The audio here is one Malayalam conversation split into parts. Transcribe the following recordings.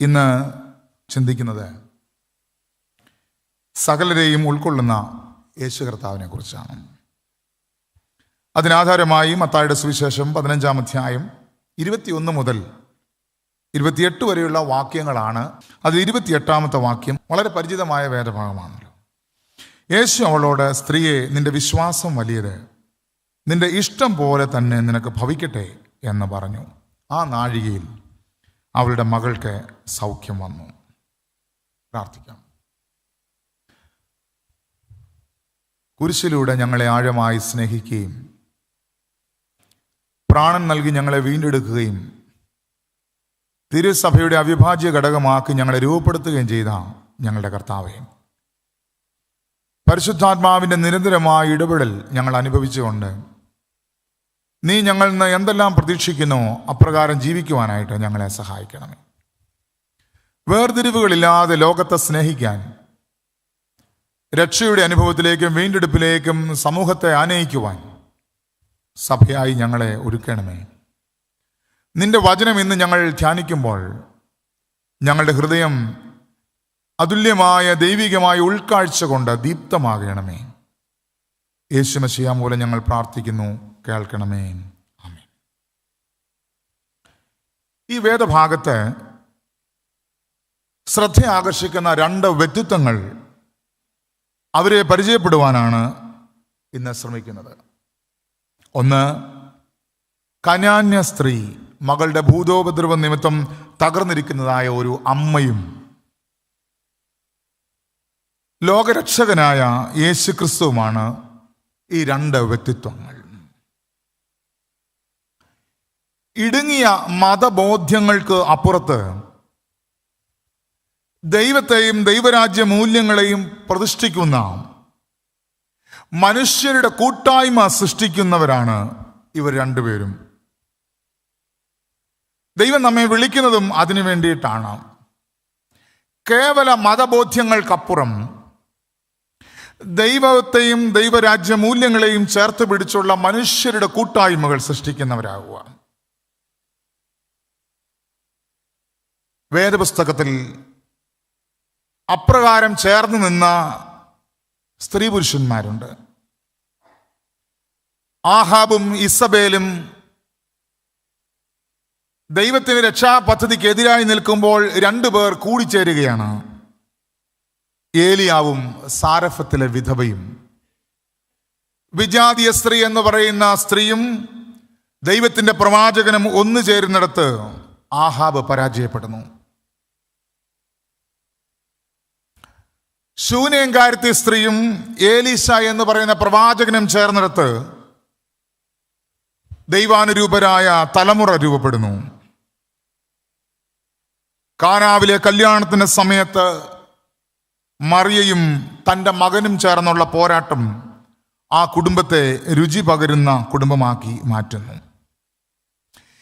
ഇന്ന് ചിന്തിക്കുന്നത് സകലരെയും ഉൾക്കൊള്ളുന്ന യേശു കർത്താവിനെ കുറിച്ചാണ്. അതിനാധാരമായി മത്തായിയുടെ സുവിശേഷം 15-ാം അധ്യായം 21 മുതൽ 28 വരെയുള്ള വാക്യങ്ങളാണ്. അതിൽ 28-ാമത്തെ വാക്യം വളരെ പരിചിതമായ വേദഭാഗമാണല്ലോ. യേശു അവളോട്, സ്ത്രീയെ, നിന്റെ വിശ്വാസം വലിയത്, നിന്റെ ഇഷ്ടം പോലെ തന്നെ നിനക്ക് ഭവിക്കട്ടെ എന്ന് പറഞ്ഞു. ആ നാഴികയിൽ അവളുടെ മകൾക്ക് സൗഖ്യം വന്നു. പ്രാർത്ഥിക്കാം. കുരിശിലൂടെ ഞങ്ങളെ ആഴമായി സ്നേഹിക്കുകയും പ്രാണൻ നൽകി ഞങ്ങളെ വീണ്ടെടുക്കുകയും തിരുസഭയുടെ അവിഭാജ്യ ഘടകമാക്കി ഞങ്ങളെ രൂപപ്പെടുത്തുകയും ചെയ്ത ഞങ്ങളുടെ കർത്താവേ, പരിശുദ്ധാത്മാവിൻ്റെ നിരന്തരമായ ഇടപെടൽ ഞങ്ങൾ അനുഭവിച്ചുകൊണ്ട് നീ ഞങ്ങളിൽ നിന്ന് എന്തെല്ലാം പ്രതീക്ഷിക്കുന്നോ അപ്രകാരം ജീവിക്കുവാനായിട്ട് ഞങ്ങളെ സഹായിക്കണമേ. വേർതിരിവുകളില്ലാതെ ലോകത്തെ സ്നേഹിക്കാൻ, രക്ഷയുടെ അനുഭവത്തിലേക്കും വീണ്ടെടുപ്പിലേക്കും സമൂഹത്തെ ആനയിക്കുവാൻ സഭയായി ഞങ്ങളെ ഒരുക്കണമേ. നിന്റെ വചനം ഇന്ന് ഞങ്ങൾ ധ്യാനിക്കുമ്പോൾ ഞങ്ങളുടെ ഹൃദയം അതുല്യമായ ദൈവികമായ ഉൾക്കാഴ്ച കൊണ്ട് ദീപ്തമാകണമേ. യേശു മശിഹാ മൂലം ഞങ്ങൾ പ്രാർത്ഥിക്കുന്നു, കേൾക്കണമേ. ആമേൻ. ഈ വേദഭാഗത്ത് ശ്രദ്ധ ആകർഷിക്കുന്ന 2 വ്യക്തിത്വങ്ങൾ, അവരെ പരിചയപ്പെടുവാനാണ് ഇന്ന് ശ്രമിക്കുന്നത്. ഒന്ന്, കനാന്യ സ്ത്രീ, മകളുടെ ഭൂതോപദ്രവ നിമിത്തം തകർന്നിരിക്കുന്നതായ ഒരു അമ്മയും ലോകരക്ഷകനായ യേശു ക്രിസ്തുവുമാണ് ഈ 2 വ്യക്തിത്വങ്ങൾ. ഇടുങ്ങിയ മതബോധ്യങ്ങൾക്ക് അപ്പുറത്ത് ദൈവത്തെയും ദൈവരാജ്യ മൂല്യങ്ങളെയും പ്രതിഷ്ഠിക്കുന്ന, മനുഷ്യരുടെ കൂട്ടായ്മ സൃഷ്ടിക്കുന്നവരാണ് ഇവർ 2 പേരും. ദൈവം നമ്മെ വിളിക്കുന്നതും അതിനു വേണ്ടിയിട്ടാണ്. കേവല മതബോധ്യങ്ങൾക്കപ്പുറം ദൈവത്തെയും ദൈവരാജ്യ മൂല്യങ്ങളെയും ചേർത്ത് പിടിച്ചുള്ള മനുഷ്യരുടെ കൂട്ടായ്മകൾ സൃഷ്ടിക്കുന്നവരാകുക. വേദപുസ്തകത്തിൽ അപ്രകാരം ചേർന്ന് നിന്ന സ്ത്രീ പുരുഷന്മാരുണ്ട്. ആഹാബും ഇസബേലും ദൈവത്തിന്റെ രക്ഷാപദ്ധതിക്ക് എതിരായി നിൽക്കുമ്പോൾ 2 പേർ കൂടിച്ചേരുകയാണ്. ഏലിയാവും സാരഫത്തിലെ വിധവയും. വിജാതീയ സ്ത്രീ എന്ന് പറയുന്ന സ്ത്രീയും ദൈവത്തിന്റെ പ്രവാചകനും ഒന്നു ചേരുന്നിടത്ത് ആഹാബ് പരാജയപ്പെടുന്നു. ശൂനേംകാരത്തി സ്ത്രീയും ഏലീശ എന്ന് പറയുന്ന പ്രവാചകനും ചേർന്നിടത്ത് ദൈവാനുരൂപരായ തലമുറ രൂപപ്പെടുന്നു. കാനാവിലെ കല്യാണത്തിന്റെ സമയത്ത് മറിയയും തൻ്റെ മകനും ചേർന്നുള്ള പോരാട്ടം ആ കുടുംബത്തെ രുചി പകരുന്ന കുടുംബമാക്കി മാറ്റുന്നു.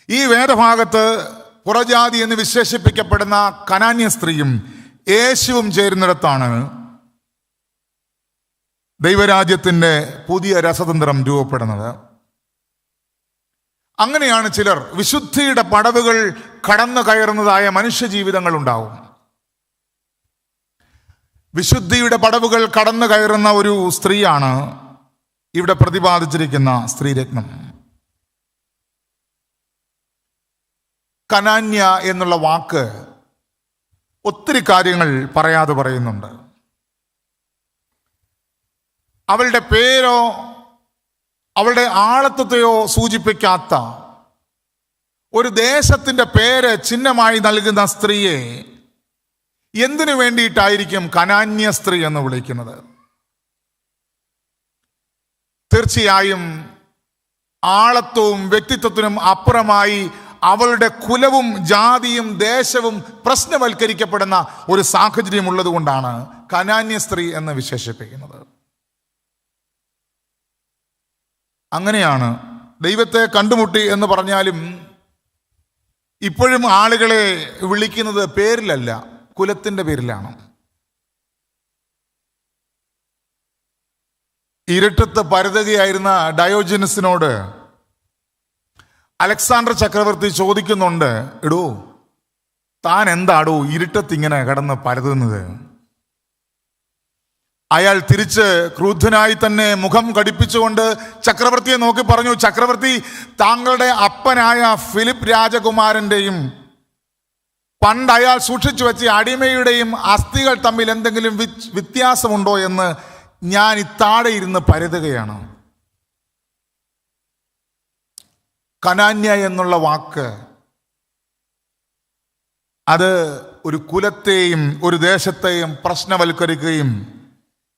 ഈ വേദഭാഗത്ത് പുറജാതി എന്ന് വിശേഷിപ്പിക്കപ്പെടുന്ന കനാന്യ സ്ത്രീയും യേശുവും ചേരുന്നിടത്താണ് ദൈവരാജ്യത്തിൻ്റെ പുതിയ രസതന്ത്രം രൂപപ്പെടുന്നത്. അങ്ങനെയാണ് ചിലർ വിശുദ്ധിയുടെ പടവുകൾ കടന്നു കയറുന്നതായ മനുഷ്യജീവിതങ്ങൾ ഉണ്ടാവും. വിശുദ്ധിയുടെ പടവുകൾ കടന്നു കയറുന്ന ഒരു സ്ത്രീയാണ് ഇവിടെ പ്രതിപാദിച്ചിരിക്കുന്ന സ്ത്രീരത്നം. കനാന്യ എന്നുള്ള വാക്ക് ഒത്തിരി കാര്യങ്ങൾ പറയാതെ പറയുന്നുണ്ട്. അവളുടെ പേരോ അവളുടെ ആളത്വത്തെയോ സൂചിപ്പിക്കാത്ത ഒരു ദേശത്തിന്റെ പേര് ചിഹ്നമായി നൽകുന്ന സ്ത്രീയെ എന്തിനു വേണ്ടിയിട്ടായിരിക്കും കനാന്യ സ്ത്രീ എന്ന് വിളിക്കുന്നത്? തീർച്ചയായും ആളത്വവും വ്യക്തിത്വത്തിനും അപ്പുറമായി അവളുടെ കുലവും ജാതിയും ദേശവും പ്രശ്നവൽക്കരിക്കപ്പെടുന്ന ഒരു സാഹചര്യം ഉള്ളത് കൊണ്ടാണ് കനാന്യ സ്ത്രീ എന്ന് വിശേഷിപ്പിക്കുന്നത്. അങ്ങനെയാണ് ദൈവത്തെ കണ്ടുമുട്ടി എന്ന് പറഞ്ഞാലും ഇപ്പോഴും ആളുകളെ വിളിക്കുന്നത് പേരിലല്ല, കുലത്തിൻ്റെ പേരിലാണ്. ഇരുട്ടത്ത് പരതുകയായിരുന്ന ഡയോജനസിനോട് അലക്സാണ്ടർ ചക്രവർത്തി ചോദിക്കുന്നുണ്ട്, എടോ താൻ എന്താടോ ഇരുട്ടത്തിങ്ങനെ കിടന്ന് പരതുന്നത്? അയാൾ തിരിച്ച് ക്രുദ്ധനായി തന്നെ മുഖം കടിപ്പിച്ചുകൊണ്ട് ചക്രവർത്തിയെ നോക്കി പറഞ്ഞു, ചക്രവർത്തി, താങ്കളുടെ അപ്പനായ ഫിലിപ്പ് രാജകുമാരൻ്റെയും പണ്ട് അയാൾ സൂക്ഷിച്ചു വെച്ച അടിമയുടെയും അസ്ഥികൾ തമ്മിൽ എന്തെങ്കിലും വ്യത്യാസമുണ്ടോ എന്ന് ഞാൻ ഇത്താഴെ ഇരുന്ന് പരതുകയാണ്. കനാന്യ എന്നുള്ള വാക്ക് അത് ഒരു കുലത്തെയും ഒരു ദേശത്തെയും പ്രശ്നവൽക്കരിക്കുകയും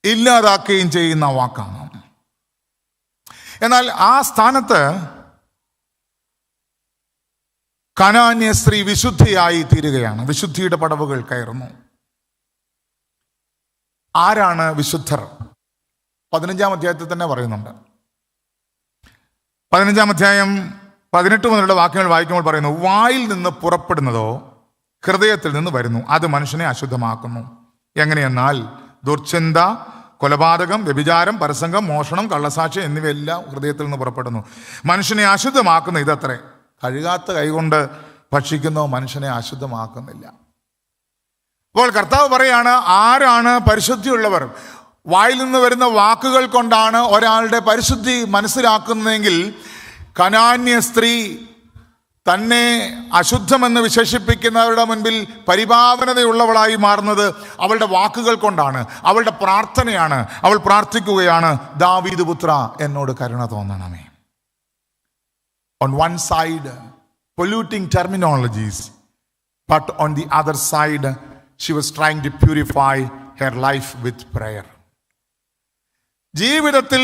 ഇല്ലാതാക്കുകയും ചെയ്യുന്ന വാക്കാണ്. എന്നാൽ ആ സ്ഥാനത്ത് കനാന്യ സ്ത്രീ വിശുദ്ധിയായി തീരുകയാണ്. വിശുദ്ധിയുടെ പടവുകൾ കയറുന്നു. ആരാണ് വിശുദ്ധർ? 15-ാം അധ്യായത്തിൽ തന്നെ പറയുന്നുണ്ട്. 15-ാം അധ്യായം 18 മുതലുള്ള വാക്യങ്ങൾ വായിക്കുമ്പോൾ പറയുന്നു, വായിൽ നിന്ന് പുറപ്പെടുന്നതോ ഹൃദയത്തിൽ നിന്ന് വരുന്നു, അത് മനുഷ്യനെ അശുദ്ധമാക്കുന്നു. എങ്ങനെയെന്നാൽ ദുർചിന്ത, കൊലപാതകം, വ്യഭിചാരം, പരസംഗം, മോഷണം, കള്ളസാക്ഷി എന്നിവയെല്ലാം ഹൃദയത്തിൽ നിന്ന് പുറപ്പെടുന്നു. മനുഷ്യനെ അശുദ്ധമാക്കുന്ന ഇതത്രേ. കഴുകാത്ത കൈകൊണ്ട് ഭക്ഷിക്കുന്നോ മനുഷ്യനെ അശുദ്ധമാക്കുന്നില്ല. അപ്പോൾ കർത്താവ് പറയാണ്, ആരാണ് പരിശുദ്ധിയുള്ളവർ? വായിൽ നിന്ന് വരുന്ന വാക്കുകൾ കൊണ്ടാണ് ഒരാളുടെ പരിശുദ്ധി മനസ്സിലാക്കുന്നതെങ്കിൽ കനാന്യ സ്ത്രീ തന്നെ അശുദ്ധമെന്ന് വിശേഷിപ്പിക്കുന്നവരുടെ മുൻപിൽ പരിപാവനതയുള്ളവളായി മാറുന്നത് അവളുടെ വാക്കുകൾ കൊണ്ടാണ്, അവളുടെ പ്രാർത്ഥനയാണ്. അവൾ പ്രാർത്ഥിക്കുകയാണ്, ദാവീദ് പുത്ര, എന്നോട് കരുണ തോന്നണമേ. On one side, polluting terminologies, but on the other side, she was trying to purify her life with prayer. ജീവിതത്തിൽ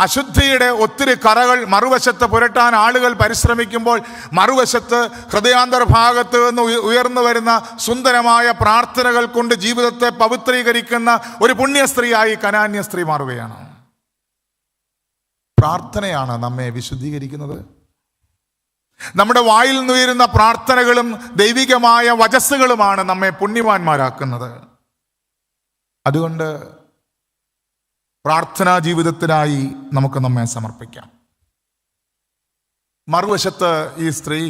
അശുദ്ധിയുടെ ഒത്തിരി കറകൾ മറുവശത്ത് പുരട്ടാൻ ആളുകൾ പരിശ്രമിക്കുമ്പോൾ മറുവശത്ത് ഹൃദയാന്തർഭാഗത്ത് നിന്ന് ഉയർന്നു വരുന്ന സുന്ദരമായ പ്രാർത്ഥനകൾ കൊണ്ട് ജീവിതത്തെ പവിത്രീകരിക്കുന്ന ഒരു പുണ്യ സ്ത്രീയായി കനാന്യ സ്ത്രീ മാറുകയാണ്. പ്രാർത്ഥനയാണ് നമ്മെ വിശുദ്ധീകരിക്കുന്നത്. നമ്മുടെ വായിൽ നിന്ന് ഉയരുന്ന പ്രാർത്ഥനകളും ദൈവികമായ വചസ്സുകളുമാണ് നമ്മെ പുണ്യവാന്മാരാക്കുന്നത്. അതുകൊണ്ട് പ്രാർത്ഥനാ ജീവിതത്തിനായി നമുക്ക് നമ്മെ സമർപ്പിക്കാം. മറുവശത്ത് ഈ സ്ത്രീ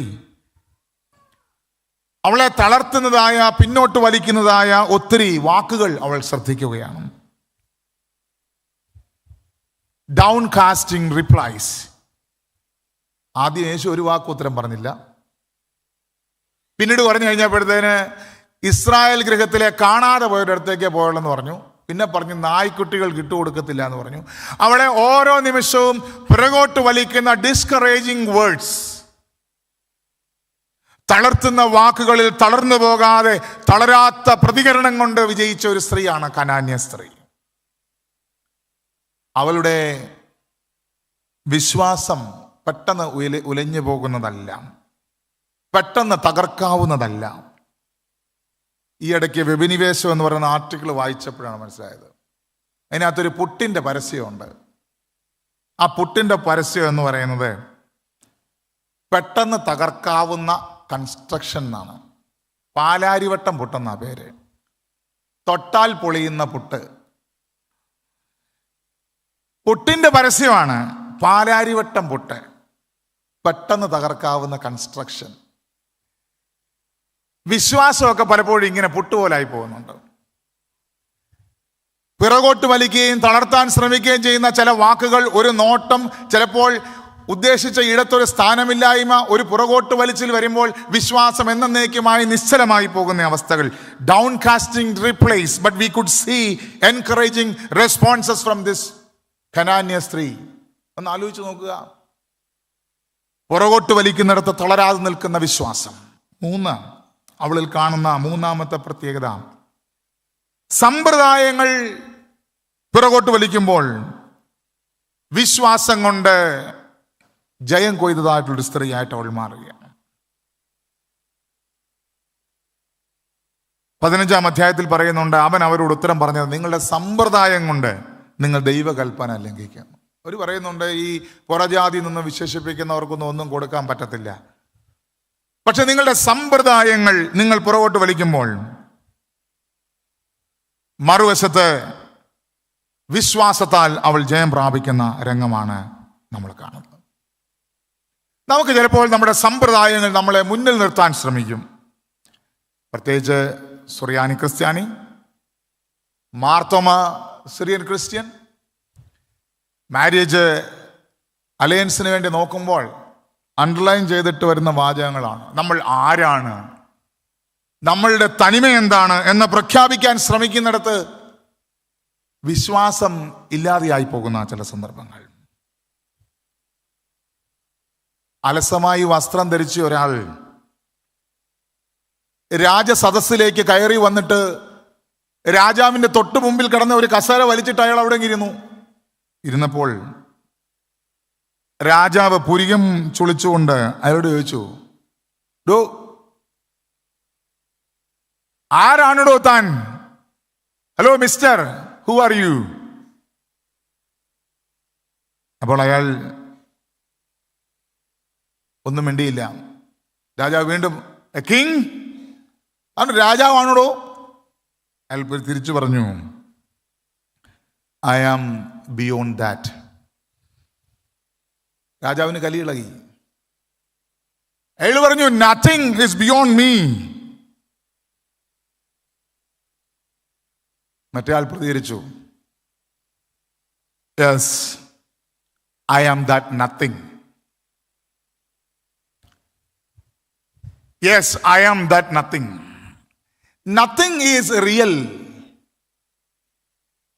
അവളെ തളർത്തുന്നതായ, പിന്നോട്ട് വലിക്കുന്നതായ ഒത്തിരി വാക്കുകൾ അവൾ ശ്രദ്ധിക്കുകയാണ്. Down casting replies. ആദ്യം യേശു ഒരു വാക്ക് ഉത്തരം പറഞ്ഞില്ല. പിന്നീട് പറഞ്ഞു കഴിഞ്ഞപ്പോഴത്തേന് ഇസ്രായേൽ ഗൃഹത്തിലെ കാണാതെ പോയവരുടെ അടുത്തേക്ക് പോയുള്ളെന്ന് പറഞ്ഞു. പിന്നെ പറഞ്ഞു നായ്ക്കുട്ടികൾ കിട്ടുകൊടുക്കത്തില്ല എന്ന് പറഞ്ഞു. അവിടെ ഓരോ നിമിഷവും പുറകോട്ട് വലിക്കുന്ന ഡിസ്കറേജിങ് വേർഡ്സ്, തളർത്തുന്ന വാക്കുകളിൽ തളർന്നു പോകാതെ തളരാത്ത പ്രതികരണം കൊണ്ട് വിജയിച്ച ഒരു സ്ത്രീയാണ് കനാന്യ സ്ത്രീ. അവളുടെ വിശ്വാസം പെട്ടെന്ന് ഉലഞ്ഞു പോകുന്നതല്ല, പെട്ടെന്ന് തകർക്കാവുന്നതല്ല. ഈ ഇടയ്ക്ക് വെബിനിവേശം എന്ന് പറയുന്ന ആർട്ടിക്കിൾ വായിച്ചപ്പോഴാണ് മനസ്സിലായത്. അതിനകത്തൊരു പുട്ടിൻ്റെ പരസ്യമുണ്ട്. ആ പുട്ടിൻ്റെ പരസ്യം എന്ന് പറയുന്നത് പെട്ടെന്ന് തകർക്കാവുന്ന കൺസ്ട്രക്ഷൻ എന്നാണ്. പാലാരിവട്ടം പുട്ടെന്നാ പേര്. തൊട്ടാൽ പൊളിയുന്ന പുട്ട്. പുട്ടിൻ്റെ പരസ്യമാണ് പാലാരിവട്ടം പുട്ട്. പെട്ടെന്ന് തകർക്കാവുന്ന കൺസ്ട്രക്ഷൻ. വിശ്വാസമൊക്കെ പലപ്പോഴും ഇങ്ങനെ പുട്ടുപോലായി പോകുന്നുണ്ട്. പിറകോട്ട് വലിക്കുകയും തളർത്താൻ ശ്രമിക്കുകയും ചെയ്യുന്ന ചില വാക്കുകൾ, ഒരു നോട്ടം, ചിലപ്പോൾ ഉദ്ദേശിച്ച ഇടത്തൊരു സ്ഥാനമില്ലായ്മ, ഒരു പുറകോട്ട് വലിച്ചിൽ വരുമ്പോൾ വിശ്വാസം എന്നേക്കുമായി നിശ്ചലമായി പോകുന്ന അവസ്ഥകൾ. Down casting replace, but we could see encouraging responses from this കനാന്യ സ്ത്രീ. ഒന്ന് ആലോചിച്ച് നോക്കുക. പുറകോട്ട് വലിക്കുന്നിടത്ത് തളരാതെ നിൽക്കുന്ന വിശ്വാസം. 3, അവളിൽ കാണുന്ന മൂന്നാമത്തെ പ്രത്യേകത, സമ്പ്രദായങ്ങൾ പിറകോട്ട് വലിക്കുമ്പോൾ വിശ്വാസം കൊണ്ട് ജയം കൊയ്തതായിട്ടുള്ളൊരു സ്ത്രീയായിട്ട് അവൾ മാറുകയാണ്. 15-ാം അധ്യായത്തിൽ പറയുന്നുണ്ട്, അവൻ അവരോട് ഉത്തരം പറഞ്ഞത്, നിങ്ങളുടെ സമ്പ്രദായം കൊണ്ട് നിങ്ങൾ ദൈവകൽപ്പന ലംഘിക്കുന്നു. അവർ പറയുന്നുണ്ട്, ഈ പുറജാതി നിന്ന് വിശേഷിപ്പിക്കുന്നവർക്കൊന്നും ഒന്നും കൊടുക്കാൻ പറ്റത്തില്ല. പക്ഷെ നിങ്ങളുടെ സമ്പ്രദായങ്ങൾ നിങ്ങൾ പുറകോട്ട് വലിക്കുമ്പോൾ മറുവശത്ത് വിശ്വാസത്താൽ അവൾ ജയം പ്രാപിക്കുന്ന രംഗമാണ് നമ്മൾ കാണുന്നത്. നമുക്ക് ചിലപ്പോൾ നമ്മുടെ സമ്പ്രദായങ്ങൾ നമ്മളെ മുന്നിൽ നിർത്താൻ ശ്രമിക്കും. പ്രത്യേകിച്ച് സുറിയാനി ക്രിസ്ത്യാനി, മാർത്തോമ സിറിയൻ ക്രിസ്ത്യൻ. മാരേജ് അലയൻസിന് വേണ്ടി നോക്കുമ്പോൾ അണ്ടർലൈൻ ചെയ്തിട്ട് വരുന്ന വാചകങ്ങളാണ്. നമ്മൾ ആരാണ്, നമ്മളുടെ തനിമ എന്താണ് എന്ന് പ്രഖ്യാപിക്കാൻ ശ്രമിക്കുന്നിടത്ത് വിശ്വാസം ഇല്ലാതെയായി പോകുന്ന ചില സന്ദർഭങ്ങൾ. അലസമായി വസ്ത്രം ധരിച്ച ഒരാൾ രാജസദസ്സിലേക്ക് കയറി വന്നിട്ട് രാജാവിന്റെ തൊട്ടു മുമ്പിൽ കിടന്ന ഒരു കസേര വലിച്ചിട്ട് അയാൾ അവിടെ ഇരുന്നപ്പോൾ രാജാവ് പുരികം ചുളിച്ചുകൊണ്ട് അയാളോട് ചോദിച്ചു, ഡോ, ആരാണോ താൻ? Hello mister, who are you? അപ്പോൾ അയാൾ ഒന്നും മിണ്ടിയില്ല. രാജാവ് വീണ്ടും, എ കിങ്, ആണ് രാജാവാണോടോ? അയാൾ തിരിച്ചു പറഞ്ഞു, ഐ ആം ബിയോണ്ട് ദാറ്റ്. രാജാവിന് കലിയിളകി. അയാൾ പറഞ്ഞു, നത്തിങ് ഈസ് ബിയോണ്ട് മീ. മറ്റേ ആൾ പ്രതികരിച്ചു, yes, I am that nothing. Yes, I am that nothing. Nothing is real.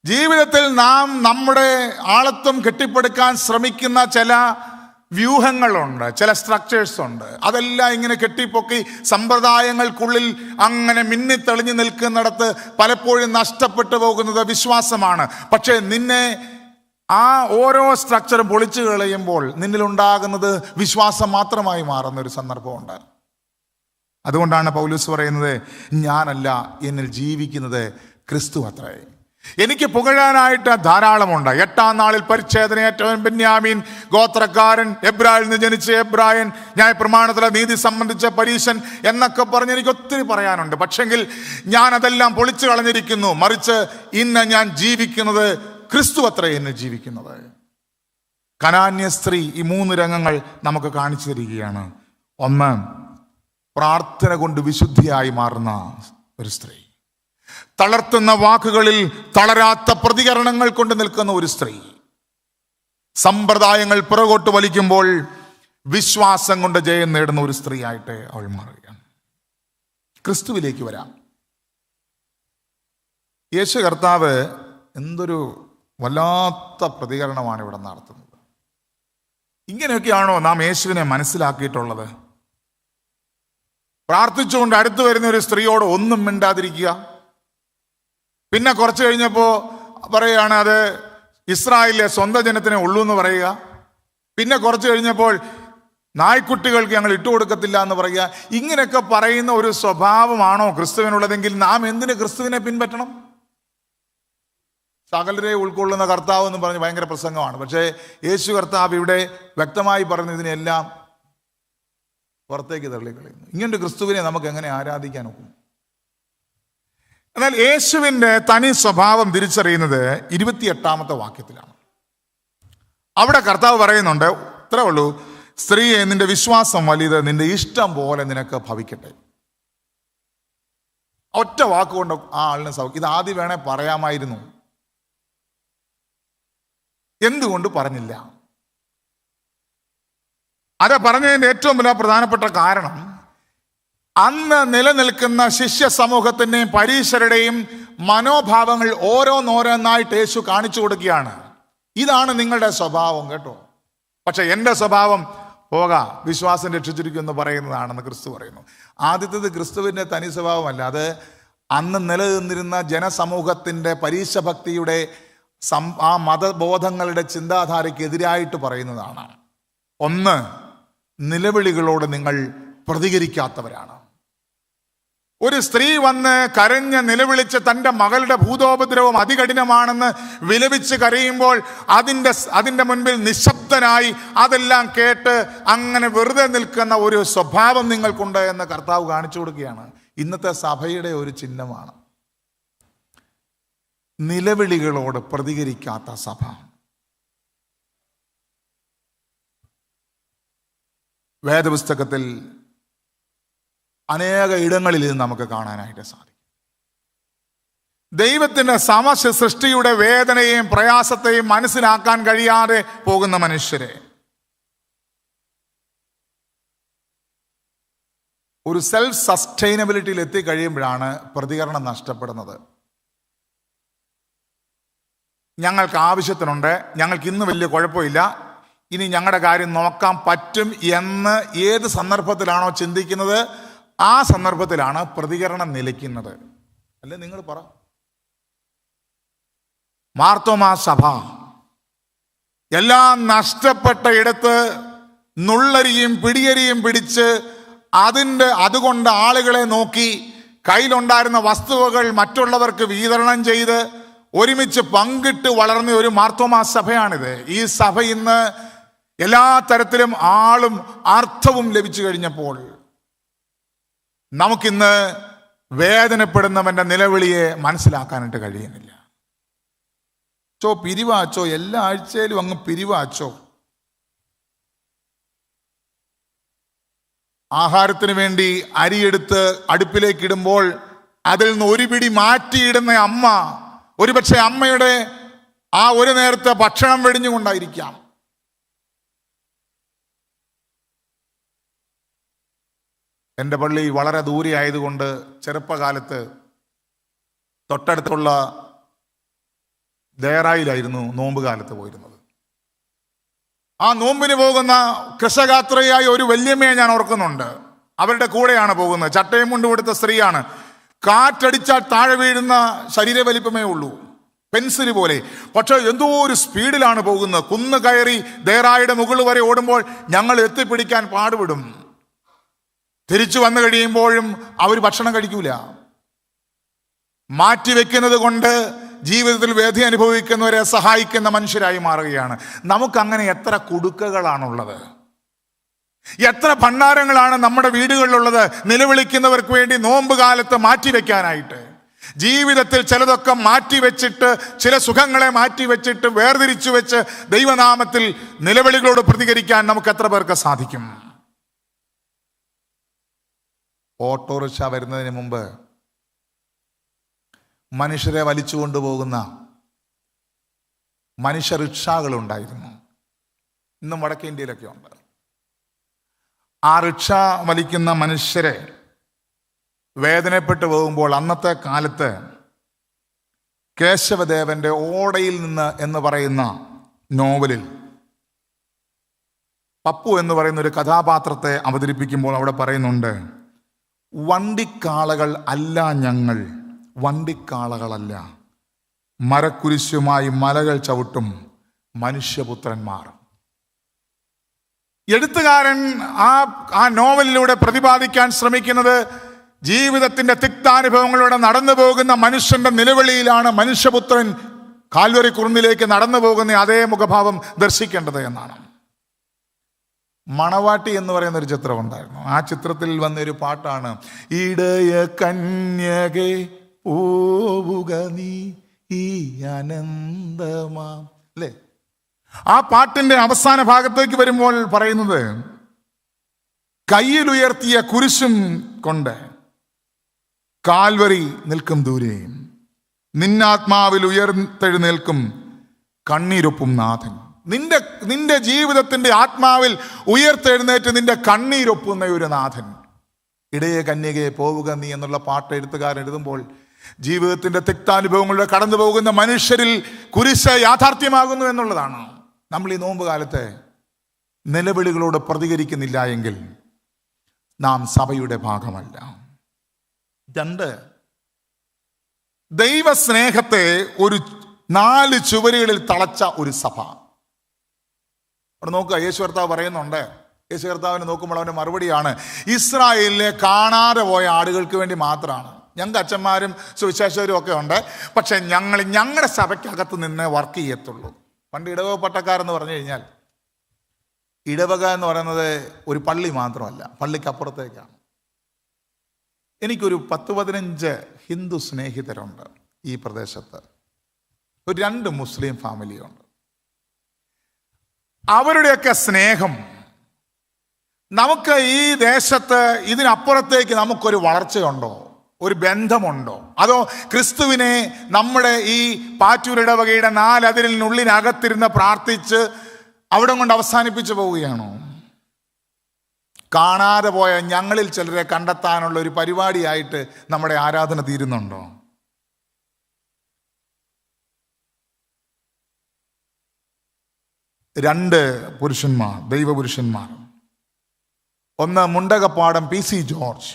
ജീവിതത്തിൽ നാം നമ്മുടെ ആളത്വം കെട്ടിപ്പടുക്കാൻ ശ്രമിക്കുന്ന ചില വ്യൂഹങ്ങളുണ്ട്, ചില സ്ട്രക്ചേഴ്സ് ഉണ്ട്. അതെല്ലാം ഇങ്ങനെ കെട്ടിപ്പൊക്കി സമ്പ്രദായങ്ങൾക്കുള്ളിൽ അങ്ങനെ മിന്നിത്തെളിഞ്ഞു നിൽക്കുന്നിടത്ത് പലപ്പോഴും നഷ്ടപ്പെട്ടു പോകുന്നത് വിശ്വാസമാണ്. പക്ഷേ നിന്നെ ആ ഓരോ സ്ട്രക്ചറും പൊളിച്ചു കളയുമ്പോൾ നിന്നിലുണ്ടാകുന്നത് വിശ്വാസം മാത്രമായി മാറുന്ന ഒരു സന്ദർഭമുണ്ട്. അതുകൊണ്ടാണ് പൗലോസ് പറയുന്നത്, ഞാനല്ല, എന്നിൽ ജീവിക്കുന്നത് ക്രിസ്തു അത്രേ. എനിക്ക് പുകഴാനായിട്ട് ധാരാളമുണ്ട്. 8-ാം നാളിൽ പരിച്ഛേദനയേറ്റവൻ ബെന്യാമീൻ ഗോത്രക്കാരൻ, എബ്രായിൽ നിന്ന് ജനിച്ച എബ്രായൻ, ന്യായ പ്രമാണത്തിലെ നീതി സംബന്ധിച്ച പരീശൻ എന്നൊക്കെ പറഞ്ഞ് എനിക്ക് ഒത്തിരി പറയാനുണ്ട്. പക്ഷെങ്കിൽ ഞാൻ അതെല്ലാം പൊളിച്ചു കളഞ്ഞിരിക്കുന്നു. മറിച്ച് ഇന്ന് ഞാൻ ജീവിക്കുന്നത് ക്രിസ്തു അത്രേ എന്നിൽ ജീവിക്കുന്നത്. കനാന്യ സ്ത്രീ ഈ 3 രംഗങ്ങൾ നമുക്ക് കാണിച്ചു തരികയാണ്. ഒന്ന്, പ്രാർത്ഥന കൊണ്ട് വിശുദ്ധിയായി മാറുന്ന ഒരു സ്ത്രീ. തളർത്തുന്ന വാക്കുകളിൽ തളരാത്ത പ്രതികരണങ്ങൾ കൊണ്ട് നിൽക്കുന്ന ഒരു സ്ത്രീ. സമ്പ്രദായങ്ങൾ പുറകോട്ട് വലിക്കുമ്പോൾ വിശ്വാസം കൊണ്ട് ജയം നേടുന്ന ഒരു സ്ത്രീ ആയിട്ട് അവൾ മാറുകയാണ്. ക്രിസ്തുവിലേക്ക് വരാം. യേശു കർത്താവ് എന്തൊരു വല്ലാത്ത പ്രതികരണമാണ് ഇവിടെ നടത്തുന്നത്. ഇങ്ങനെയൊക്കെയാണോ നാം യേശുവിനെ മനസ്സിലാക്കിയിട്ടുള്ളത്? പ്രാർത്ഥിച്ചുകൊണ്ട് അടുത്ത് വരുന്ന ഒരു സ്ത്രീയോട് ഒന്നും മിണ്ടാതിരിക്കുക. പിന്നെ കുറച്ച് കഴിഞ്ഞപ്പോൾ പറയുകയാണ് അത് ഇസ്രായേലിലെ സ്വന്തം ജനത്തിനെ ഉള്ളൂ എന്ന് പറയുക. പിന്നെ കുറച്ച് കഴിഞ്ഞപ്പോൾ നായ്ക്കുട്ടികൾക്ക് ഞങ്ങൾ ഇട്ടുകൊടുക്കത്തില്ല എന്ന് പറയുക. ഇങ്ങനെയൊക്കെ പറയുന്ന ഒരു സ്വഭാവമാണോ ക്രിസ്തുവിനുള്ളതെങ്കിൽ നാം എന്തിന് ക്രിസ്തുവിനെ പിൻപറ്റണം? സകലരെ ഉൾക്കൊള്ളുന്ന കർത്താവ് എന്ന് പറഞ്ഞ് ഭയങ്കര പ്രസംഗമാണ്. പക്ഷേ യേശു കർത്താവ് ഇവിടെ വ്യക്തമായി പറഞ്ഞ ഇതിനെല്ലാം പുറത്തേക്ക് തള്ളിക്കളയുന്നു. ഇങ്ങനൊരു ക്രിസ്തുവിനെ നമുക്ക് എങ്ങനെ ആരാധിക്കാൻ ഒക്കും? എന്നാൽ യേശുവിൻ്റെ തനി സ്വഭാവം തിരിച്ചറിയുന്നത് 28-ാമത്തെ വാക്യത്തിലാണ്. അവിടെ കർത്താവ് പറയുന്നുണ്ട്, ഇത്രേ ഉള്ളൂ, സ്ത്രീയെ, നിന്റെ വിശ്വാസം വലുത്, നിന്റെ ഇഷ്ടം പോലെ നിനക്ക് ഭവിക്കട്ടെ. ഒറ്റ വാക്കുകൊണ്ട് ആ ആളിനെ ഇത് ആദ്യം വേണേ പറയാമായിരുന്നു. എന്തുകൊണ്ട് പറഞ്ഞില്ല? അത് പറഞ്ഞതിൻ്റെ ഏറ്റവും വലിയ പ്രധാനപ്പെട്ട കാരണം, അന്ന് നിലനിൽക്കുന്ന ശിഷ്യ സമൂഹത്തിൻ്റെയും പരീശരുടെയും മനോഭാവങ്ങൾ ഓരോന്നോരോന്നായിട്ട് യേശു കാണിച്ചു കൊടുക്കുകയാണ്. ഇതാണ് നിങ്ങളുടെ സ്വഭാവം കേട്ടോ, പക്ഷെ എൻ്റെ സ്വഭാവം വിശ്വാസം രക്ഷിച്ചിരിക്കും എന്ന് പറയുന്നതാണെന്ന് ക്രിസ്തു പറയുന്നു. ആദ്യത്തേത് ക്രിസ്തുവിൻ്റെ തനി സ്വഭാവമല്ല, അത് അന്ന് നിലനിന്നിരുന്ന ജനസമൂഹത്തിൻ്റെ പരീശഭക്തിയുടെ ആ മതബോധങ്ങളുടെ ചിന്താധാരയ്ക്കെതിരായിട്ട് പറയുന്നതാണ്. ഒന്ന്, നിലവിളികളോട് നിങ്ങൾ പ്രതികരിക്കാത്തവരാണ്. ഒരു സ്ത്രീ വന്ന് കരഞ്ഞ് നിലവിളിച്ച് തൻ്റെ മകളുടെ ഭൂതോപദ്രവം അതികഠിനമാണെന്ന് വിലപിച്ച് കരയുമ്പോൾ അതിൻ്റെ മുൻപിൽ നിശബ്ദനായി അതെല്ലാം കേട്ട് അങ്ങനെ വെറുതെ നിൽക്കുന്ന ഒരു സ്വഭാവം നിങ്ങൾക്കുണ്ട് എന്ന് കർത്താവ് കാണിച്ചു കൊടുക്കുകയാണ്. ഇന്നത്തെ സഭയുടെ ഒരു ചിഹ്നമാണ് നിലവിളികളോട് പ്രതികരിക്കാത്ത സഭ. വേദപുസ്തകത്തിൽ അനേക ഇടങ്ങളിൽ ഇത് നമുക്ക് കാണാനായിട്ട് സാധിക്കും. ദൈവത്തിൻ്റെ സൃഷ്ടിയുടെ വേദനയെയും പ്രയാസത്തെയും മനസ്സിലാക്കാൻ കഴിയാതെ പോകുന്ന മനുഷ്യരെ ഒരു സെൽഫ് സസ്റ്റൈനബിലിറ്റിയിൽ എത്തിക്കഴിയുമ്പോഴാണ് പ്രതികരണം നഷ്ടപ്പെടുന്നത്. ഞങ്ങൾക്ക് ആവശ്യത്തിനുണ്ട്, ഞങ്ങൾക്ക് ഇന്ന് വലിയ കുഴപ്പമില്ല, ഇനി ഞങ്ങളുടെ കാര്യം നോക്കാൻ പറ്റും എന്ന് ഏത് സന്ദർഭത്തിലാണോ ചിന്തിക്കുന്നത് ആ സന്ദർഭത്തിലാണ് പ്രതികരണം നിലയ്ക്കുന്നത്. അല്ലേ നിങ്ങൾ പറ. മാർത്തോമാ സഭ എല്ലാം നഷ്ടപ്പെട്ട ഇടത്ത് നുള്ളരിയും പിടിയരിയും പിടിച്ച് അതുകൊണ്ട് ആളുകളെ നോക്കി കയ്യിലുണ്ടായിരുന്ന വസ്തുവകൾ മറ്റുള്ളവർക്ക് വിതരണം ചെയ്ത് ഒരുമിച്ച് പങ്കിട്ട് വളർന്ന ഒരു മാർത്തോമാ സഭയാണിത്. ഈ സഭ ഇന്ന് എല്ലാ തരത്തിലും ആളും അർത്ഥവും ലഭിച്ചു കഴിഞ്ഞപ്പോൾ നമുക്കിന്ന് വേദനപ്പെടുന്നവന്റെ നിലവിളിയെ മനസ്സിലാക്കാനായിട്ട് കഴിയുന്നില്ല. പിരിവാച്ചോ, എല്ലാ ആഴ്ചയിലും അങ്ങ് പിരിവാച്ചോ. ആഹാരത്തിന് വേണ്ടി അരിയെടുത്ത് അടുപ്പിലേക്ക് ഇടുമ്പോൾ അതിൽ നിന്ന് ഒരു പിടി മാറ്റിയിടുന്ന അമ്മ ഒരുപക്ഷെ അമ്മയുടെ ആ ഒരു നേരത്തെ ഭക്ഷണം വെടിഞ്ഞുകൊണ്ടായിരിക്കാം. എൻ്റെ പള്ളി വളരെ ദൂരെ ആയതുകൊണ്ട് ചെറുപ്പകാലത്ത് തൊട്ടടുത്തുള്ള ദേറായിലായിരുന്നു നോമ്പ് കാലത്ത് പോയിരുന്നത്. ആ നോമ്പിന് പോകുന്ന കൃഷകാത്രയായി ഒരു വല്യമ്മയെ ഞാൻ ഓർക്കുന്നുണ്ട്. അവരുടെ കൂടെയാണ് പോകുന്നത്. ചട്ടയും മുണ്ട് കൊടുത്ത സ്ത്രീയാണ്. കാറ്റടിച്ചാൽ താഴെ വീഴുന്ന ശരീരവലിപ്പമേ ഉള്ളൂ, പെൻസില് പോലെ. പക്ഷെ എന്തോ ഒരു സ്പീഡിലാണ് പോകുന്നത്. കുന്ന് കയറി ദേറായുടെ മുകളിൽ വരെ ഓടുമ്പോൾ ഞങ്ങൾ എത്തിപ്പിടിക്കാൻ പാടുപെടും. തിരിച്ചു വന്നു കഴിയുമ്പോഴും അവർ ഭക്ഷണം കഴിക്കൂല. മാറ്റിവെക്കുന്നത് കൊണ്ട് ജീവിതത്തിൽ വേദന അനുഭവിക്കുന്നവരെ സഹായിക്കുന്ന മനുഷ്യരായി മാറുകയാണ്. നമുക്കങ്ങനെ എത്ര കുടുക്കകളാണുള്ളത്, എത്ര ഭണ്ഡാരങ്ങളാണ് നമ്മുടെ വീടുകളിലുള്ളത് നിലവിളിക്കുന്നവർക്ക് വേണ്ടി നോമ്പ് കാലത്ത് മാറ്റിവെക്കാനായിട്ട്. ജീവിതത്തിൽ ചിലതൊക്കെ മാറ്റിവെച്ചിട്ട്, ചില സുഖങ്ങളെ മാറ്റിവെച്ചിട്ട് വേർതിരിച്ചു വെച്ച് ദൈവനാമത്തിൽ നിലവിളികളോട് പ്രതികരിക്കാൻ നമുക്ക് എത്ര പേർക്ക് സാധിക്കും? ഓട്ടോറിക്ഷ വരുന്നതിന് മുമ്പ് മനുഷ്യരെ വലിച്ചു കൊണ്ടുപോകുന്ന മനുഷ്യ റിക്ഷാകളുണ്ടായിരുന്നു. ഇന്നും വടക്കേ ഇന്ത്യയിലൊക്കെ ഉണ്ട്. ആ റിക്ഷ വലിക്കുന്ന മനുഷ്യരെ വേദനപ്പെട്ടു പോകുമ്പോൾ അന്നത്തെ കാലത്ത് കേശവദേവന്റെ ഓടയിൽ നിന്ന് എന്ന് പറയുന്ന നോവലിൽ പപ്പു എന്ന് പറയുന്ന ഒരു കഥാപാത്രത്തെ അവതരിപ്പിക്കുമ്പോൾ അവിടെ പറയുന്നുണ്ട്, വണ്ടിക്കാളകൾ അല്ല ഞങ്ങൾ, വണ്ടിക്കാളകളല്ല, മരക്കുരിശുമായി മലകൾ ചവിട്ടും മനുഷ്യപുത്രന്മാർ. എഴുത്തുകാരൻ ആ നോവലിലൂടെ പ്രതിപാദിക്കാൻ ശ്രമിക്കുന്നത് ജീവിതത്തിന്റെ തിക്താനുഭവങ്ങളിലൂടെ നടന്നു പോകുന്ന മനുഷ്യന്റെ നിലവിളിയിലാണ് മനുഷ്യപുത്രൻ കാൽവരി കുറുന്നിലേക്ക് നടന്നു പോകുന്ന അതേ മുഖഭാവം ദർശിക്കേണ്ടത് എന്നാണ്. മണവാട്ടി എന്ന് പറയുന്ന ഒരു ചിത്രം ഉണ്ടായിരുന്നു. ആ ചിത്രത്തിൽ വന്നൊരു പാട്ടാണ്, ഇടയ കന്യകെ പോവുക നീ ഈ അനന്തമാം, അല്ലേ? ആ പാട്ടിന്റെ അവസാന ഭാഗത്തേക്ക് വരുമ്പോൾ പറയുന്നത്, കയ്യിലുയർത്തിയ കുരിശും കൊണ്ട് കാൽവരി നിൽക്കും ദൂരെയും, നിന്നാത്മാവിൽ ഉയർത്തെഴുന്നേൽക്കും കണ്ണീരൊപ്പും നാഥൻ. നിന്റെ ജീവിതത്തിന്റെ ആത്മാവിൽ ഉയർത്തെഴുന്നേറ്റ് നിന്റെ കണ്ണീരൊപ്പുന്ന ഒരു നാഥൻ. ഇടയ കന്യകയെ പോവുക നീ എന്നുള്ള പാട്ട് എഴുത്തുകാരൻ എഴുതുമ്പോൾ ജീവിതത്തിന്റെ തിക്താനുഭവങ്ങളിലൂടെ കടന്നു പോകുന്ന മനുഷ്യരിൽ കുരിശ് യാഥാർത്ഥ്യമാകുന്നു എന്നുള്ളതാണ്. നമ്മൾ ഈ നോമ്പ് കാലത്ത് നിലവിളികളോട് പ്രതികരിക്കുന്നില്ല എങ്കിൽ നാം സഭയുടെ ഭാഗമല്ല. 2, ദൈവസ്നേഹത്തെ ഒരു 4 ചുവരുകളിൽ തളച്ച ഒരു സഭ. അവിടെ നോക്കുക, യേശു കർത്താവ് പറയുന്നുണ്ട്. യേശു കർത്താവിനെ നോക്കുമ്പോൾ അവൻ്റെ മറുപടിയാണ്, ഇസ്രായേലിലെ കാണാതെ പോയ ആടുകൾക്ക് വേണ്ടി മാത്രമാണ്. ഞങ്ങൾക്ക് അച്ഛന്മാരും സുവിശേഷകരും ഒക്കെ ഉണ്ട്, പക്ഷെ ഞങ്ങളുടെ സഭയ്ക്കകത്ത് നിന്ന് വർക്ക് ചെയ്യത്തുള്ളൂ. പണ്ട് ഇടവക പട്ടക്കാരെന്ന് പറഞ്ഞു കഴിഞ്ഞാൽ, ഇടവക എന്ന് പറയുന്നത് ഒരു പള്ളി മാത്രമല്ല, പള്ളിക്കപ്പുറത്തേക്കാണ്. എനിക്കൊരു 10-15 ഹിന്ദു സ്നേഹിതരുണ്ട് ഈ പ്രദേശത്ത്. ഒരു 2 മുസ്ലിം ഫാമിലിയുണ്ട്. അവരുടെയൊക്കെ സ്നേഹം നമുക്ക് ഈ ദേശത്ത് ഇതിനപ്പുറത്തേക്ക് നമുക്കൊരു വളർച്ചയുണ്ടോ, ഒരു ബന്ധമുണ്ടോ? അതോ ക്രിസ്തുവിനെ നമ്മുടെ ഈ പാറ്റൂരിടവകയുടെ 4 അതിരിനുള്ളിനകത്തിരുന്ന് പ്രാർത്ഥിച്ച് അവിടെ കൊണ്ട് അവസാനിപ്പിച്ചു പോവുകയാണോ? കാണാതെ പോയ ഞങ്ങളിൽ ചിലരെ കണ്ടെത്താനുള്ള ഒരു പരിപാടിയായിട്ട് നമ്മുടെ ആരാധന തീരുന്നുണ്ടോ? രണ്ട് പുരുഷന്മാർ, ദൈവപുരുഷന്മാർ. ഒന്ന് മുണ്ടകപ്പാടം PC ജോർജ്,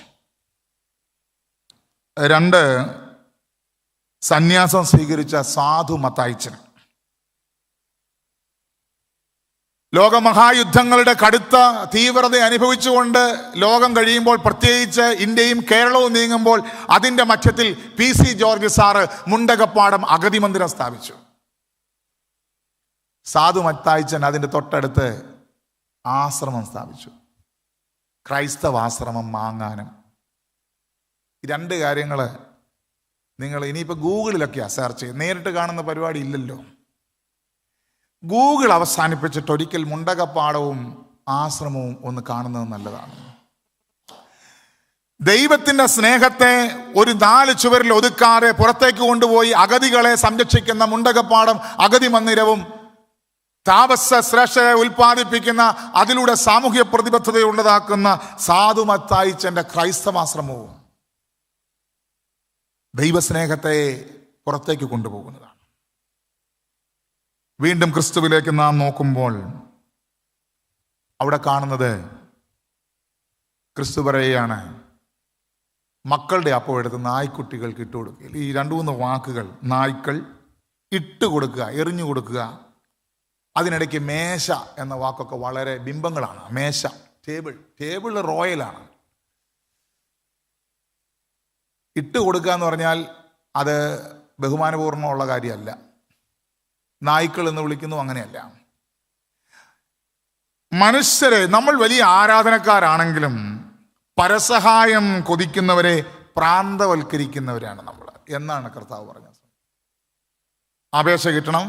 2 സന്യാസം സ്വീകരിച്ച സാധു മത്തായിച്ചൻ. ലോകമഹായുദ്ധങ്ങളുടെ കടുത്ത തീവ്രത അനുഭവിച്ചുകൊണ്ട് ലോകം കഴിയുമ്പോൾ, പ്രത്യേകിച്ച് ഇന്ത്യയും കേരളവും നീങ്ങുമ്പോൾ, അതിൻ്റെ മധ്യത്തിൽ PC ജോർജ് സാറ് മുണ്ടകപ്പാടം അഗതി മന്ദിരം സ്ഥാപിച്ചു. സാധു മത്തായിച്ചൻ അതിൻ്റെ തൊട്ടടുത്ത് ആശ്രമം സ്ഥാപിച്ചു, ക്രൈസ്തവാശ്രമം മാങ്ങാനം. ഈ 2 കാര്യങ്ങൾ നിങ്ങൾ ഇനിയിപ്പോൾ ഗൂഗിളിലൊക്കെയാണ് സെർച്ച് ചെയ്ത്, നേരിട്ട് കാണുന്ന പരിപാടി ഇല്ലല്ലോ. ഗൂഗിൾ അവസാനിപ്പിച്ചിട്ട് ഒരിക്കൽ മുണ്ടകപ്പാടവും ആശ്രമവും ഒന്ന് കാണുന്നത് നല്ലതാണ്. ദൈവത്തിൻ്റെ സ്നേഹത്തെ ഒരു 4 ചുവരിൽ ഒതുക്കാതെ പുറത്തേക്ക് കൊണ്ടുപോയി അഗതികളെ സംരക്ഷിക്കുന്ന മുണ്ടകപ്പാടം അഗതി മന്ദിരവും, താപസ ശ്രേഷ്ഠരെ ഉൽപ്പാദിപ്പിക്കുന്ന, അതിലൂടെ സാമൂഹ്യ പ്രതിബദ്ധതയുള്ളതാക്കുന്ന സാധു മത്തായിച്ചൻ്റെ ക്രൈസ്തവാശ്രമവും ദൈവസ്നേഹത്തെ പുറത്തേക്ക് കൊണ്ടുപോകുന്നതാണ്. വീണ്ടും ക്രിസ്തുവിലേക്ക് നാം നോക്കുമ്പോൾ അവിടെ കാണുന്നത്, ക്രിസ്തു പറയുകയാണ്, മക്കളുടെ അപ്പം എടുത്ത് നായ്ക്കുട്ടികൾക്ക് ഇട്ട് കൊടുക്കുക. ഈ 2-3 വാക്കുകൾ, നായ്ക്കൾ, ഇട്ട് കൊടുക്കുക, എറിഞ്ഞു കൊടുക്കുക. അതിനിടയ്ക്ക് മേശ എന്ന വാക്കൊക്കെ വളരെ ബിംബങ്ങളാണ്. മേശ, ടേബിൾ റോയലാണ്. ഇട്ട് കൊടുക്കുക എന്ന് പറഞ്ഞാൽ അത് ബഹുമാനപൂർണ്ണമുള്ള കാര്യമല്ല. നായ്ക്കൾ എന്ന് വിളിക്കുന്നു, അങ്ങനെയല്ല. മനുഷ്യരെ, നമ്മൾ വലിയ ആരാധനക്കാരാണെങ്കിലും പരസഹായം കൊതിക്കുന്നവരെ പ്രാന്തവൽക്കരിക്കുന്നവരാണ് നമ്മൾ എന്നാണ് കർത്താവ് പറഞ്ഞത്. അപേക്ഷ കിട്ടണം,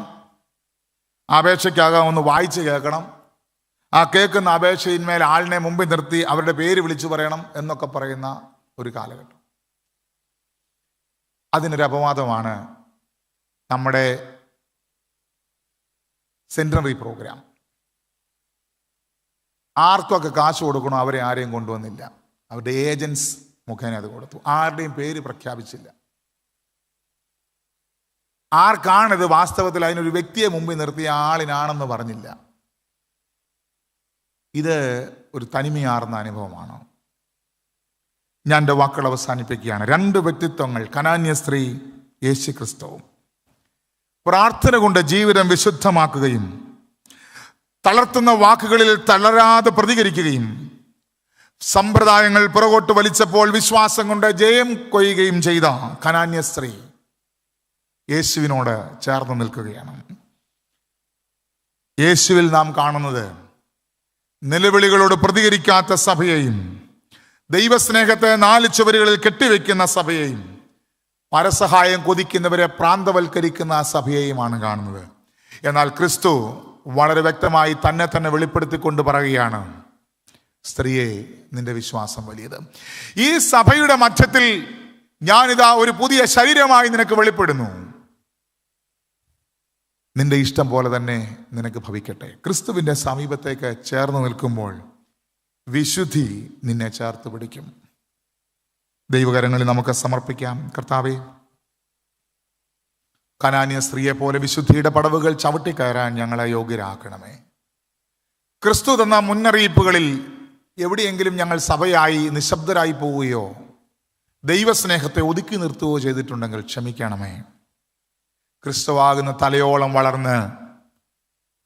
അപേക്ഷയ്ക്കാകാം ഒന്ന് വായിച്ച് കേൾക്കണം, ആ കേൾക്കുന്ന അപേക്ഷയിന്മേൽ ആളിനെ മുമ്പിൽ നിർത്തി അവരുടെ പേര് വിളിച്ചു പറയണം എന്നൊക്കെ പറയുന്ന ഒരു കാലഘട്ടം. അതിനൊരു അപവാദമാണ് നമ്മുടെ സെൻറ്റനറി പ്രോഗ്രാം. ആർക്കൊക്കെ കാശ് കൊടുക്കണോ അവരെ ആരെയും കൊണ്ടുവന്നില്ല, അവരുടെ ഏജൻസ് മുഖേന അത് കൊടുത്തു. ആരുടെയും പേര് പ്രഖ്യാപിച്ചില്ല. ആർക്കാണിത് വാസ്തവത്തിൽ അതിനൊരു വ്യക്തിയെ മുമ്പിൽ നിർത്തിയ ആളിനാണെന്ന് പറഞ്ഞില്ല. ഇത് ഒരു തനിമയാർന്ന അനുഭവമാണ്. ഞാൻ എൻ്റെ വാക്കുകൾ അവസാനിപ്പിക്കുകയാണ്. 2 വ്യക്തിത്വങ്ങൾ, കനാന്യ സ്ത്രീ, യേശു ക്രിസ്തുവും. പ്രാർത്ഥന കൊണ്ട് ജീവിതം വിശുദ്ധമാക്കുകയും തളർത്തുന്ന വാക്കുകളിൽ തളരാതെ പ്രതികരിക്കുകയും സമ്പ്രദായങ്ങൾ പുറകോട്ട് വലിച്ചപ്പോൾ വിശ്വാസം കൊണ്ട് ജയം കൊയ്യുകയും ചെയ്ത കനാന്യ സ്ത്രീ യേശുവിനോട് ചേർന്ന് നിൽക്കുകയാണ്. യേശുവിൽ നാം കാണുന്നത് നിലവിളികളോട് പ്രതികരിക്കാത്ത സഭയെയും, ദൈവസ്നേഹത്തെ 4 ചുവരുകളിൽ കെട്ടിവെക്കുന്ന സഭയെയും, പരസഹായം കൊതിക്കുന്നവരെ പ്രാന്തവൽക്കരിക്കുന്ന സഭയെയുമാണ് കാണുന്നത്. എന്നാൽ ക്രിസ്തു വളരെ വ്യക്തമായി തന്നെ വെളിപ്പെടുത്തിക്കൊണ്ട് പറയുകയാണ്, സ്ത്രീയെ, നിന്റെ വിശ്വാസം വലിയത്. ഈ സഭയുടെ മധ്യത്തിൽ ഞാനിതാ ഒരു പുതിയ ശരീരമായി നിനക്ക് വെളിപ്പെടുന്നു. നിന്റെ ഇഷ്ടം പോലെ തന്നെ നിനക്ക് ഭവിക്കട്ടെ. ക്രിസ്തുവിൻ്റെ സമീപത്തേക്ക് ചേർന്ന് നിൽക്കുമ്പോൾ വിശുദ്ധി നിന്നെ ചേർത്ത് പിടിക്കും. ദൈവകരങ്ങളിൽ നമുക്ക് സമർപ്പിക്കാം. കർത്താവേ, കനാന്യ സ്ത്രീയെ പോലെ വിശുദ്ധിയുടെ പടവുകൾ ചവിട്ടിക്കയറാൻ ഞങ്ങളെ യോഗ്യരാക്കണമേ. ക്രിസ്തു തന്ന മുന്നറിയിപ്പുകളിൽ എവിടെയെങ്കിലും ഞങ്ങൾ സഭയായി നിശബ്ദരായി പോവുകയോ ദൈവസ്നേഹത്തെ ഒതുക്കി നിർത്തുകയോ ചെയ്തിട്ടുണ്ടെങ്കിൽ ക്ഷമിക്കണമേ. ക്രിസ്തുവാകുന്ന തലയോളം വളർന്ന്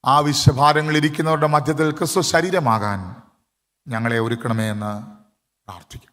ആവശ്യഭാരങ്ങൾ ഇരിക്കുന്നവരുടെ മധ്യത്തിൽ ക്രിസ്തു ശരീരമാകാൻ ഞങ്ങളെ ഒരുക്കണമേ എന്ന് പ്രാർത്ഥിക്കും.